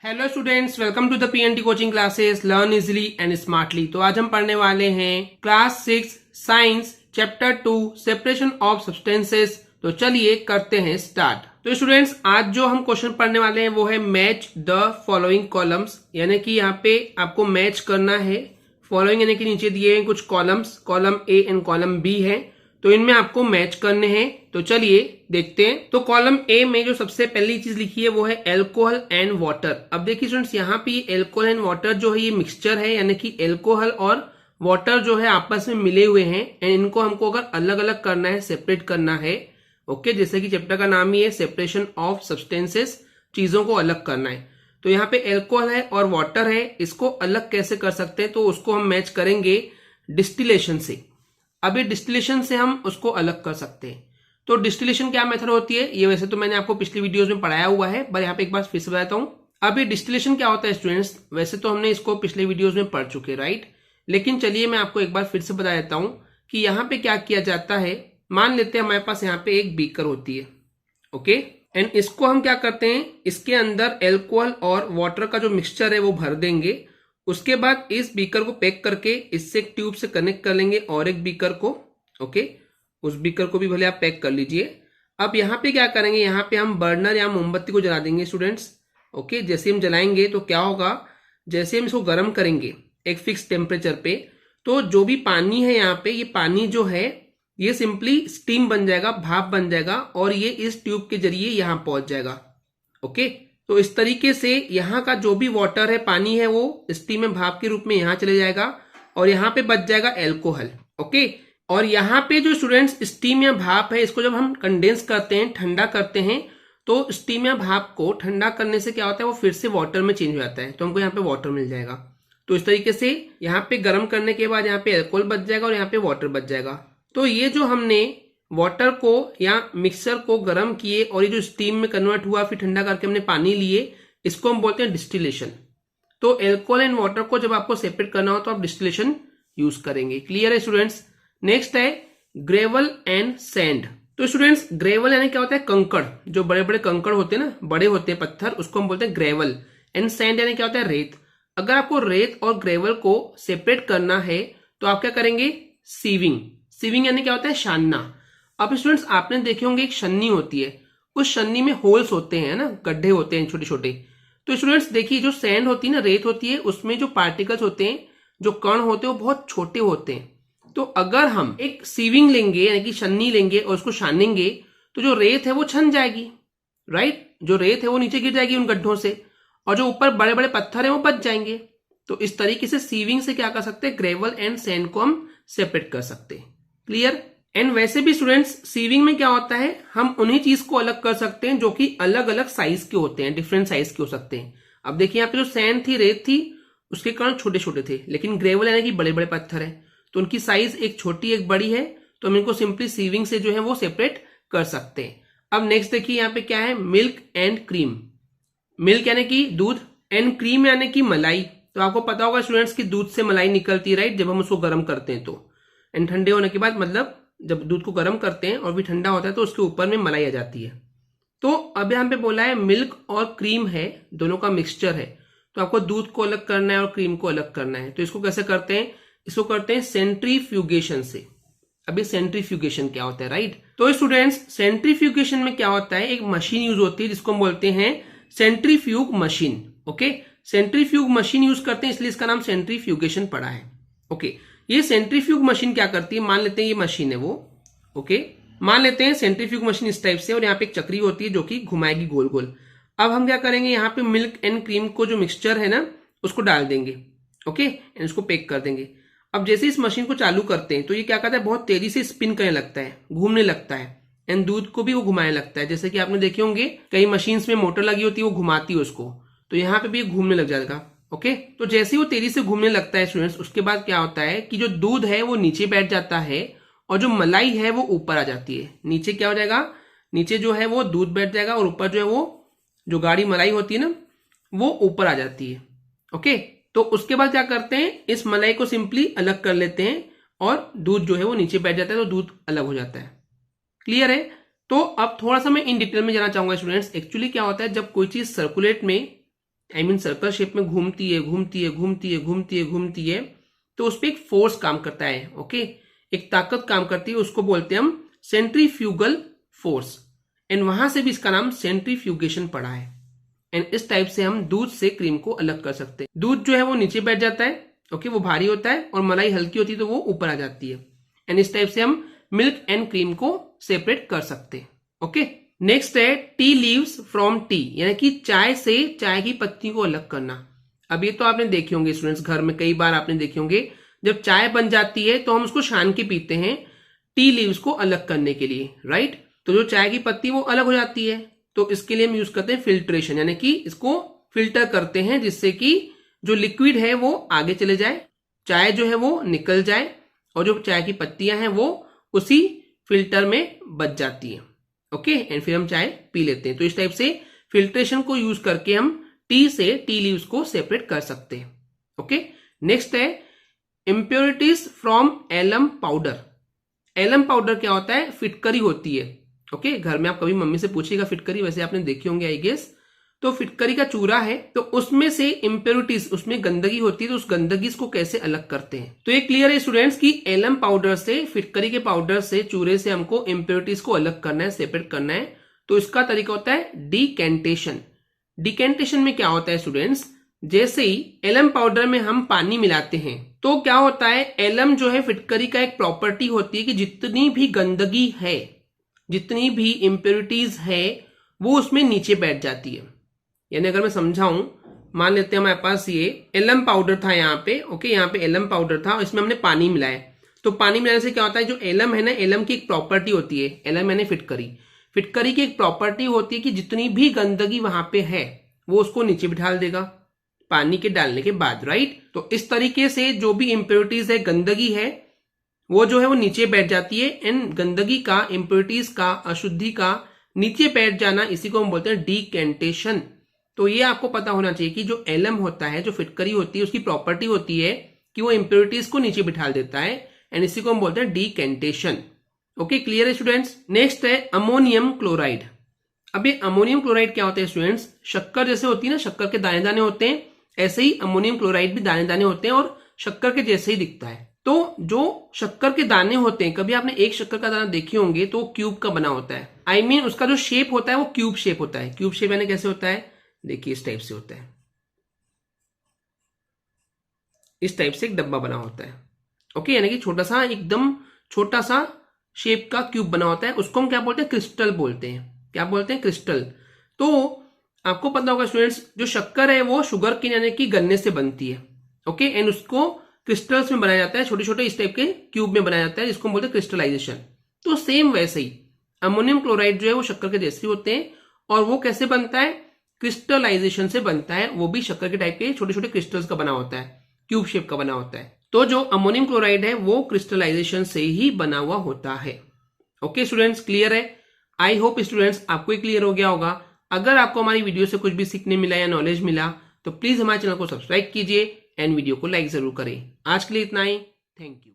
Hello students, welcome to the PNT coaching classes learn easily and smartly. तो आज हम पढ़ने वाले हैं class 6 science chapter 2 separation of substances. तो चलिए करते हैं स्टार्ट। तो स्टूडेंट्स, आज जो हम क्वेश्चन पढ़ने वाले हैं वो है मैच द फॉलोइंग कॉलम्स, यानी कि यहाँ पे आपको मैच करना है। फॉलोइंग यानी कि नीचे दिए हैं कुछ columns, column A and column B है, तो इनमें आपको मैच करने हैं। तो चलिए देखते हैं। तो कॉलम ए में जो सबसे पहली चीज लिखी है वो है एल्कोहल एंड वाटर। अब देखिए स्टूडेंट्स, यहाँ पे एल्कोहल एंड वाटर जो है ये मिक्सचर है, यानी कि एल्कोहल और वाटर जो है आपस में मिले हुए हैं एंड इनको हमको अगर अलग अलग करना है, सेपरेट करना है, ओके, जैसे कि चैप्टर का नाम ही है सेपरेशन ऑफ सब्सटेंसेस, चीजों को अलग करना है। तो यहाँ पे एल्कोहल है और वाटर है, इसको अलग कैसे कर सकते हैं? तो उसको हम मैच करेंगे डिस्टिलेशन से। अब ये डिस्टिलेशन से हम उसको अलग कर सकते हैं। तो डिस्टिलेशन क्या मेथड होती है, ये वैसे तो मैंने आपको पिछली वीडियोस में पढ़ाया हुआ है, पर यहाँ पे एक बार फिर से बताता हूँ। अब ये डिस्टिलेशन क्या होता है स्टूडेंट्स, वैसे तो हमने इसको पिछले वीडियोस में पढ़ चुके, राइट, लेकिन चलिए मैं आपको एक बार फिर से बता देता हूँ कि यहाँ पे क्या किया जाता है। मान लेते हैं हमारे पास यहाँ पे एक बीकर होती है, ओके, एंड इसको हम क्या करते हैं, इसके अंदर एल्कोहल और वाटर का जो मिक्सचर है वो भर देंगे। उसके बाद इस बीकर को पैक करके इससे एक ट्यूब से कनेक्ट कर लेंगे और एक बीकर को, ओके, उस बीकर को भी भले आप पैक कर लीजिए। अब यहाँ पे क्या करेंगे, यहाँ पे हम बर्नर या मोमबत्ती को जला देंगे स्टूडेंट्स, ओके। जैसे हम जलाएंगे तो क्या होगा, जैसे हम इसको गर्म करेंगे एक फिक्स टेम्परेचर पे, तो जो भी पानी है यहाँ पे, ये पानी जो है ये सिंपली स्टीम बन जाएगा, भाप बन जाएगा, और ये इस ट्यूब के जरिए यहाँ पहुंच जाएगा, ओके। तो इस तरीके से यहाँ का जो भी वाटर है, पानी है, वो स्टीम में भाप के रूप में यहाँ चले जाएगा और यहाँ पे बच जाएगा एल्कोहल, ओके। और यहाँ पे जो स्टूडेंट्स स्टीम या भाप है, इसको जब हम कंडेंस करते हैं, ठंडा करते हैं, तो स्टीम या भाप को ठंडा करने से क्या होता है, वो फिर से वाटर में चेंज हो जाता है, तो हमको यहाँ पे वाटर मिल जाएगा। तो इस तरीके से यहाँ पे गर्म करने के बाद यहाँ पे एल्कोहल बच जाएगा और यहाँ पे वाटर बच जाएगा। तो ये जो हमने वाटर को या मिक्सर को गर्म किए और ये जो स्टीम में कन्वर्ट हुआ, फिर ठंडा करके हमने पानी लिए, इसको हम बोलते हैं डिस्टिलेशन। तो एल्कोहल एंड वाटर को जब आपको सेपरेट करना हो तो आप डिस्टिलेशन यूज करेंगे। क्लियर है स्टूडेंट्स? नेक्स्ट है ग्रेवल एंड सैंड। तो स्टूडेंट्स, ग्रेवल यानी क्या होता है, कंकड़, जो बड़े बड़े कंकड़ होते हैं ना, बड़े होते हैं पत्थर, उसको हम बोलते हैं ग्रेवल। एंड सैंड यानी क्या होता है, रेत। अगर आपको रेत और ग्रेवल को सेपरेट करना है तो आप क्या करेंगे, सीविंग। सीविंग यानी क्या होता है, छानना। अब स्टूडेंट्स, आपने देखे होंगे एक छन्नी होती है, उस छन्नी में होल्स होते हैं ना, गड्ढे होते हैं छोटे छोटे। तो स्टूडेंट्स देखिए, जो सैंड होती है ना, रेत होती है, उसमें जो पार्टिकल्स होते हैं, जो कण होते हैं, वो बहुत छोटे होते हैं। तो अगर हम एक सीविंग लेंगे यानी कि छन्नी लेंगे और उसको छानेंगे, तो जो रेत है वो छन जाएगी, राइट, जो रेत है वो नीचे गिर जाएगी उन गड्ढों से, और जो ऊपर बड़े बड़े पत्थर है वो बच जाएंगे। तो इस तरीके से सीविंग से क्या कर सकते हैं, ग्रेवल एंड सैंड को हम सेपरेट कर सकते हैं। क्लियर? एंड वैसे भी स्टूडेंट्स, सीविंग में क्या होता है, हम उन्हीं चीज को अलग कर सकते हैं जो कि अलग अलग साइज के होते हैं, डिफरेंट साइज के हो सकते हैं। अब देखिए यहाँ पे जो सैंड थी, रेत थी, उसके कण छोटे छोटे थे, लेकिन ग्रेवल यानी कि बड़े बड़े पत्थर है, तो उनकी साइज एक छोटी एक बड़ी है, तो हम इनको सिंपली सीविंग से जो है वो सेपरेट कर सकते हैं। अब नेक्स्ट देखिए यहाँ पे क्या है, मिल्क एंड क्रीम। मिल्क यानी कि दूध, एंड क्रीम यानी कि मलाई। तो आपको पता होगा स्टूडेंट्स की दूध से मलाई निकलती है, राइट, जब हम उसको गर्म करते हैं तो, एंड ठंडे होने के बाद, मतलब जब दूध को गर्म करते हैं और भी ठंडा होता है तो उसके ऊपर में मलाई आ जाती है। तो अब यहाँ पे बोला है मिल्क और क्रीम है, दोनों का मिक्सचर है, तो आपको दूध को अलग करना है और क्रीम को अलग करना है। तो इसको कैसे करते हैं, इसको करते हैं सेंट्रीफ्यूगेशन से। अभी सेंट्रीफ्यूगेशन क्या होता है, राइट? तो स्टूडेंट्स, सेंट्रीफ्यूगेशन में क्या होता है, एक मशीन यूज होती है जिसको हम बोलते हैं centrifuge machine, okay. Centrifuge machine use करते हैं, इसलिए इसका नाम सेंट्रीफ्यूगेशन पड़ा है, ओके। ये सेंट्रीफ्यूग मशीन क्या करती है, मान लेते हैं ये मशीन है वो, ओके, मान लेते हैं सेंट्रीफ्यूग मशीन इस टाइप से, और यहाँ पे एक चक्री होती है जो कि घुमाएगी गोल गोल। अब हम क्या करेंगे, यहाँ पे मिल्क एंड क्रीम को जो मिक्सचर है ना, उसको डाल देंगे, ओके, एंड इसको पैक कर देंगे। अब जैसे इस मशीन को चालू करते हैं तो ये क्या करता है, बहुत तेजी से स्पिन करने लगता है, घूमने लगता है, एंड दूध को भी वो घुमाने लगता है। जैसे कि आपने देखे होंगे कई मशीन्स में मोटर लगी होती है, वो घुमाती है उसको, तो यहाँ पे भी घूमने लग जाएगा, ओके। तो जैसे ही वो तेजी से घूमने लगता है स्टूडेंट्स, उसके बाद क्या होता है कि जो दूध है वो नीचे बैठ जाता है और जो मलाई है वो ऊपर आ जाती है। नीचे क्या हो जाएगा, नीचे जो है वो दूध बैठ जाएगा और ऊपर जो है वो जो गाढ़ी मलाई होती है ना, वो ऊपर आ जाती है, ओके। तो उसके बाद क्या करते हैं, इस मलाई को सिंपली अलग कर लेते हैं और दूध जो है वो नीचे बैठ जाता है, तो दूध अलग हो जाता है। क्लियर है? तो अब थोड़ा सा मैं इन डिटेल में जाना चाहूंगा स्टूडेंट्स। एक्चुअली क्या होता है, जब कोई चीज सर्कुलेट में आई मीन सर्कल शेप में घूमती है घूमती है घूमती है घूमती है घूमती है, तो उस पर एक फोर्स काम करता है। ओके, एक ताकत काम करती है, उसको बोलते हैं हम सेंट्रीफ्यूगल फोर्स। एंड वहां से भी इसका नाम सेंट्रीफ्यूगेशन पड़ा है। एंड इस टाइप से हम दूध से क्रीम को अलग कर सकते हैं। दूध जो है वो नीचे बैठ जाता है, ओके, वो भारी होता है, और मलाई हल्की होती है तो वो ऊपर आ जाती है। एंड इस टाइप से हम मिल्क एंड क्रीम को सेपरेट कर सकते हैं। ओके, नेक्स्ट है टी लीव्स फ्रॉम टी, यानी कि चाय से चाय की पत्ती को अलग करना। अब ये तो आपने देखे होंगे स्टूडेंट्स, घर में कई बार आपने देखे होंगे, जब चाय बन जाती है तो हम उसको छान के पीते हैं टी लीव्स को अलग करने के लिए, राइट। तो जो चाय की पत्ती वो अलग हो जाती है, तो इसके लिए हम यूज करते हैं फिल्ट्रेशन, यानी कि इसको फिल्टर करते हैं जिससे कि जो लिक्विड है वो आगे चले जाए, चाय जो है वो निकल जाए, और जो चाय की पत्तियां हैं वो उसी फिल्टर में बच जाती है। ओके, एंड फिर हम चाय पी लेते हैं। तो इस टाइप से फिल्ट्रेशन को यूज करके हम टी से टी लीव्स को सेपरेट कर सकते हैं। ओके, नेक्स्ट है impurities from alum powder. Alum powder क्या होता है? फिटकरी होती है। ओके, घर में आप कभी मम्मी से पूछिएगा फिटकरी, वैसे आपने देखी होंगे आई गेस। तो फिटकरी का चूरा है, तो उसमें से इम्प्योरिटीज, उसमें गंदगी होती है, तो उस गंदगी को कैसे अलग करते हैं। तो ये क्लियर है स्टूडेंट्स कि एलम पाउडर से, फिटकरी के पाउडर से, चूरे से हमको इम्प्योरिटीज को अलग करना है, सेपरेट करना है। तो इसका तरीका होता है डिकेंटेशन। डिकेंटेशन में क्या होता है स्टूडेंट्स, जैसे ही एलम पाउडर में हम पानी मिलाते हैं तो क्या होता है, एलम जो है फिटकरी का एक प्रॉपर्टी होती है कि जितनी भी गंदगी है, जितनी भी इम्प्योरिटीज है, वो उसमें नीचे बैठ जाती है। यानी अगर मैं समझाऊं, मान लेते हैं हमारे पास ये एलम पाउडर था यहाँ पे, ओके, यहाँ पे एलम पाउडर था और इसमें हमने पानी मिलाया। तो पानी मिलाने से क्या होता है, जो एलम है ना, एलम की एक प्रॉपर्टी होती है, एलम यानी फिटकरी, फिटकरी की एक प्रॉपर्टी होती है कि जितनी भी गंदगी वहां पे है वो उसको नीचे बिठा देगा पानी के डालने के बाद, राइट। तो इस तरीके से जो भी इम्प्योरिटीज है, गंदगी है, वो जो है वो नीचे बैठ जाती है। एंड गंदगी का, इम्प्योरिटीज का, अशुद्धि का नीचे बैठ जाना, इसी को हम बोलते हैं डिकेंटेशन। तो ये आपको पता होना चाहिए कि जो एलम होता है, जो फिटकरी होती है, उसकी प्रॉपर्टी होती है कि वो इम्प्योरिटीज को नीचे बिठा देता है, एंड इसी को हम बोलते हैं डिकेंटेशन। ओके, क्लियर है स्टूडेंट्स। नेक्स्ट है अमोनियम क्लोराइड। अब ये अमोनियम क्लोराइड क्या होता है स्टूडेंट्स, शक्कर जैसे होती है ना, शक्कर के दाने दाने होते हैं, ऐसे ही अमोनियम क्लोराइड भी दाने दाने होते हैं और शक्कर के जैसे ही दिखता है। तो जो शक्कर के दाने होते हैं, कभी आपने एक शक्कर का दाना देखे होंगे तो क्यूब का बना होता है। आई मीन उसका जो शेप होता है वो क्यूब शेप होता है। क्यूब शेप यानी कैसे होता है, देखिए इस टाइप से होता है, इस टाइप से एक डब्बा बना होता है। ओके, यानी कि छोटा सा, एकदम छोटा सा शेप का क्यूब बना होता है, उसको हम क्या बोलते हैं, क्रिस्टल बोलते हैं। क्या बोलते हैं, क्रिस्टल। तो आपको पता होगा स्टूडेंट्स, जो शक्कर है वो शुगर केन यानी कि गन्ने से बनती है। ओके, एंड उसको क्रिस्टल्स में बनाया जाता है, छोटे छोटे इस टाइप के क्यूब में बनाया जाता है, जिसको हम बोलते हैं क्रिस्टलाइजेशन। तो सेम वैसे ही अमोनियम क्लोराइड जो है वो शक्कर के जैसे होते हैं, और वो कैसे बनता है, क्रिस्टलाइजेशन से बनता है। वो भी शक्कर के टाइप के छोटे छोटे क्रिस्टल्स का बना होता है, क्यूब शेप का बना होता है। तो जो अमोनियम क्लोराइड है वो क्रिस्टलाइजेशन से ही बना हुआ होता है। ओके स्टूडेंट्स, क्लियर है। आई होप स्टूडेंट्स आपको क्लियर हो गया होगा। अगर आपको हमारी वीडियो से कुछ भी सीखने मिला या नॉलेज मिला तो प्लीज हमारे चैनल को सब्सक्राइब कीजिए एंड वीडियो को लाइक जरूर करें। आज के लिए इतना ही, थैंक यू।